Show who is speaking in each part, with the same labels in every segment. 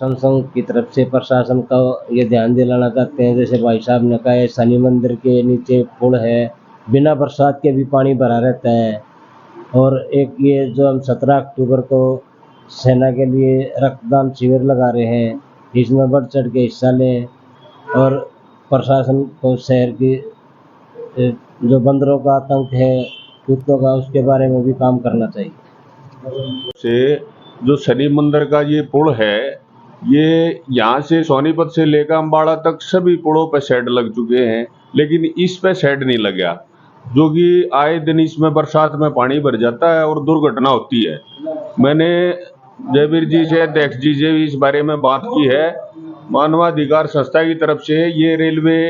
Speaker 1: संघ की तरफ से प्रशासन का ये ध्यान दिलाना चाहते हैं, जैसे भाई साहब ने कहा है शनि मंदिर के नीचे पुल है, बिना बरसात के भी पानी भरा रहता है। और एक ये जो हम 17 अक्टूबर को सेना के लिए रक्तदान शिविर लगा रहे हैं, इसमें बढ़ चढ़ के हिस्सा लें। और प्रशासन को शहर की जो बंदरों का आतंक है, कुत्तों का, उसके बारे में भी काम करना चाहिए।
Speaker 2: से जो शनि मंदिर का ये पुल है, ये यहाँ से सोनीपत से लेकर अम्बाड़ा तक सभी पुलों पर शेड लग चुके हैं, लेकिन इस पे शेड नहीं लगा, जो कि आए दिन इसमें बरसात में पानी भर जाता है और दुर्घटना होती है। मैंने जयवीर जी से, अध्यक्ष जी से इस बारे में बात की है। मानवाधिकार संस्था की तरफ से ये रेलवे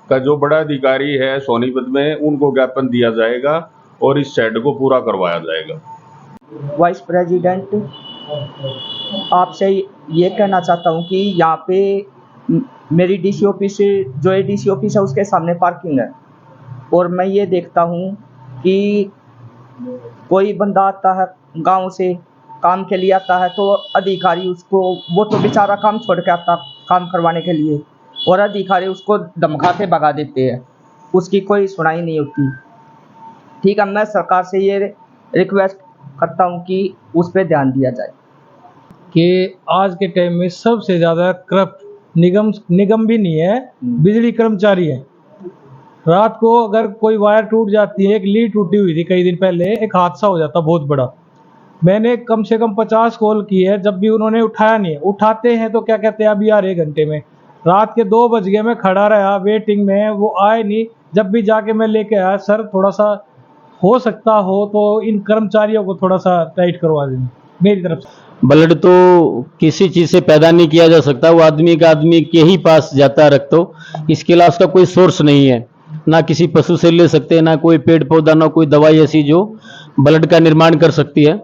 Speaker 2: का जो बड़ा अधिकारी है सोनीपत में, उनको ज्ञापन दिया जाएगा और इस शेड को पूरा करवाया जाएगा।
Speaker 3: वाइस प्रेसिडेंट, आपसे ये कहना चाहता हूँ कि यहाँ पे मेरी डीसी ऑफिस से, जो एडीसी ऑफिस है उसके सामने पार्किंग है, और मैं ये देखता हूँ कि कोई बंदा आता है गांव से, काम के लिए आता है, तो अधिकारी उसको, वो तो बेचारा काम छोड़ के आता काम करवाने के लिए, और अधिकारी उसको धमका के भगा देते हैं, उसकी कोई सुनाई नहीं होती। ठीक है, मैं सरकार से ये रिक्वेस्ट करता हूँ कि उस पर ध्यान दिया जाए
Speaker 4: कि आज के टाइम में सबसे ज़्यादा करप्ट निगम भी नहीं है, बिजली कर्मचारी है। रात को अगर कोई वायर टूट जाती है, एक लीड टूटी हुई थी कई दिन पहले, एक हादसा हो जाता बहुत बड़ा। मैंने कम से कम 50 कॉल की है, जब भी उन्होंने उठाया नहीं है। उठाते हैं तो क्या कहते हैं अभी आ रहे घंटे में। रात के 2 बज गए, मैं खड़ा रहा वेटिंग में, वो आए नहीं। जब भी जाके मैं लेके आया, सर थोड़ा सा हो सकता हो तो इन कर्मचारियों को थोड़ा सा टाइट करवा दें मेरी तरफ से।
Speaker 5: ब्लड तो किसी चीज से पैदा नहीं किया जा सकता, वो आदमी का आदमी के ही पास जाता है रक्त, तो इसके अलावा उसका कोई सोर्स नहीं है, ना किसी पशु से ले सकते हैं, ना कोई पेड़ पौधा, ना कोई दवाई ऐसी जो ब्लड का निर्माण कर सकती है।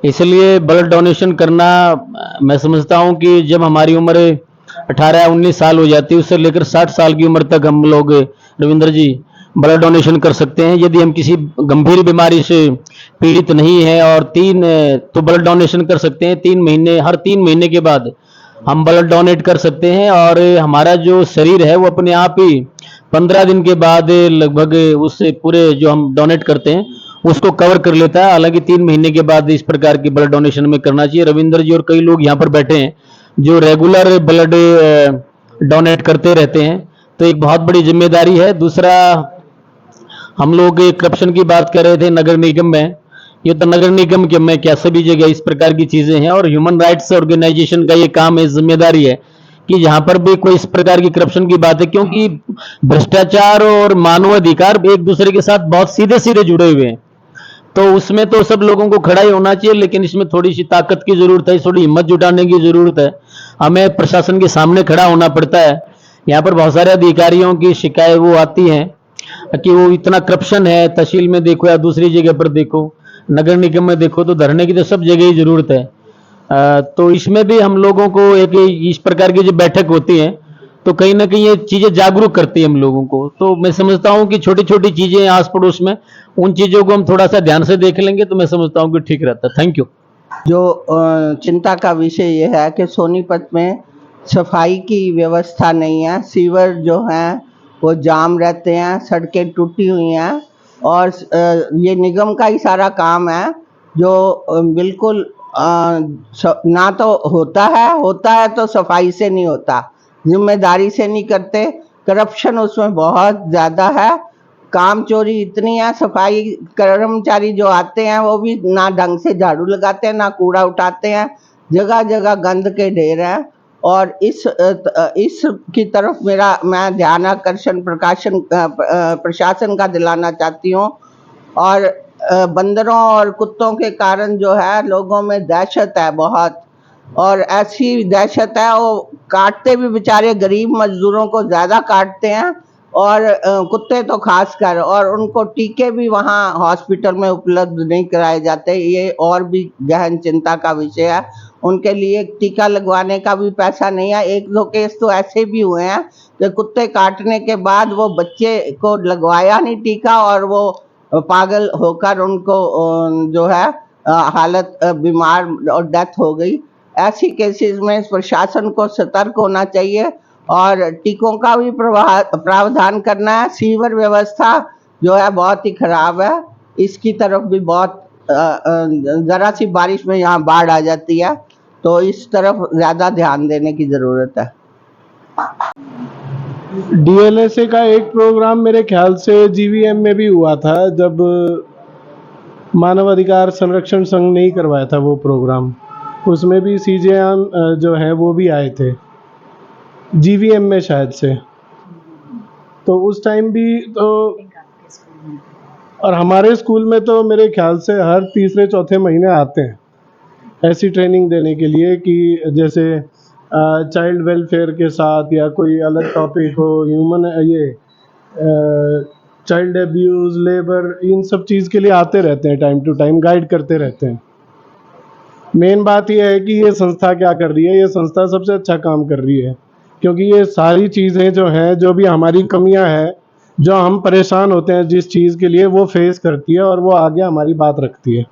Speaker 5: इसलिए ब्लड डोनेशन करना, मैं समझता हूं कि जब हमारी उम्र 18-19 साल हो जाती है, उससे लेकर 60 साल की उम्र तक हम लोग, रविंद्र जी, ब्लड डोनेशन कर सकते हैं। यदि हम किसी गंभीर बीमारी से पीड़ित नहीं है और तो ब्लड डोनेशन कर सकते हैं। 3 महीने, हर 3 महीने के बाद हम ब्लड डोनेट कर सकते हैं, और हमारा जो शरीर है वो अपने आप ही 15 दिन के बाद लगभग उससे पूरे जो हम डोनेट करते हैं उसको कवर कर लेता है। हालांकि 3 महीने के बाद इस प्रकार की ब्लड डोनेशन में करना चाहिए। रविंद्र जी और कई लोग यहाँ पर बैठे हैं जो रेगुलर ब्लड डोनेट करते रहते हैं, तो एक बहुत बड़ी जिम्मेदारी है। दूसरा, हम लोग करप्शन की बात कर रहे थे नगर निगम में, ये तो नगर निगम के में क्या सभी जगह इस प्रकार की चीजें हैं, और ह्यूमन राइट्स ऑर्गेनाइजेशन का ये काम है, जिम्मेदारी है कि जहां पर भी कोई इस प्रकार की करप्शन की बात है, क्योंकि भ्रष्टाचार और मानवाधिकार एक दूसरे के साथ बहुत सीधे सीधे जुड़े हुए हैं, तो उसमें तो सब लोगों को खड़ा ही होना चाहिए, लेकिन इसमें थोड़ी सी ताकत की जरूरत है, थोड़ी हिम्मत जुटाने की जरूरत है। हमें प्रशासन के सामने खड़ा होना पड़ता है। यहाँ पर बहुत सारे अधिकारियों की शिकायत वो आती हैं कि वो इतना करप्शन है, तहसील में देखो या दूसरी जगह पर देखो, नगर निगम में देखो, तो धरने की तो सब जगह ही जरूरत है। तो इसमें भी हम लोगों को एक इस प्रकार की जो बैठक होती है, तो कहीं ना कहीं ये चीजें जागरूक करती है हम लोगों को। तो मैं समझता हूँ कि छोटी छोटी चीजें आस पड़ोस में, उन चीजों को हम थोड़ा सा ध्यान से देख लेंगे तो मैं समझता हूँ कि ठीक रहता है। Thank you.
Speaker 6: जो चिंता का विषय ये है कि सोनीपत में सफाई की व्यवस्था नहीं है, सीवर जो हैं वो जाम रहते हैं, सड़कें टूटी हुई हैं, और ये निगम का ही सारा काम है जो बिल्कुल ना तो होता है तो सफाई से नहीं होता, जिम्मेदारी से नहीं करते, करप्शन उसमें बहुत ज़्यादा है, काम चोरी इतनी है। सफाई कर्मचारी जो आते हैं वो भी ना ढंग से झाड़ू लगाते हैं, ना कूड़ा उठाते हैं, जगह जगह गंद के ढेर हैं। और इस की तरफ मैं ध्यान आकर्षण प्रशासन का दिलाना चाहती हूँ। और बंदरों और कुत्तों के कारण जो है लोगों में दहशत है बहुत, और ऐसी दहशत है वो काटते भी बेचारे गरीब मजदूरों को ज़्यादा काटते हैं, और कुत्ते तो खासकर, और उनको टीके भी वहाँ हॉस्पिटल में उपलब्ध नहीं कराए जाते। ये और भी गहन चिंता का विषय है। उनके लिए टीका लगवाने का भी पैसा नहीं है। 1-2 केस तो ऐसे भी हुए हैं कि कुत्ते काटने के बाद वो बच्चे को लगवाया नहीं टीका, और वो पागल होकर उनको जो है हालत बीमार और डेथ हो गई। ऐसी केसेस में प्रशासन को सतर्क होना चाहिए और टीकों का भी प्रावधान करना है। सीवर व्यवस्था जो है बहुत ही खराब है, इसकी तरफ भी बहुत ज़रा सी बारिश में यहाँ बाढ़ आ जाती है, तो इस तरफ ज़्यादा ध्यान देने की ज़रूरत है।
Speaker 7: डीएलएसए का एक प्रोग्राम मेरे ख्याल से जीवीएम में भी हुआ था, जब मानव अधिकार संरक्षण संघ ने ही करवाया था वो प्रोग्राम। उसमें भी सीजेएम जो है वो भी आए थे जीवीएम में शायद से, तो उस टाइम भी तो। और हमारे स्कूल में तो मेरे ख्याल से हर तीसरे चौथे महीने आते हैं ऐसी ट्रेनिंग देने के लिए कि जैसे चाइल्ड वेलफेयर के साथ या कोई अलग टॉपिक हो, ह्यूमन ये चाइल्ड एब्यूज़, लेबर, इन सब चीज़ के लिए आते रहते हैं, टाइम टू टाइम गाइड करते रहते हैं। मेन बात यह है कि ये संस्था क्या कर रही है, ये संस्था सबसे अच्छा काम कर रही है, क्योंकि ये सारी चीज़ें जो हैं, जो भी हमारी कमियां हैं, जो हम परेशान होते हैं जिस चीज़ के लिए, वो फेस करती है और वो आगे हमारी बात रखती है।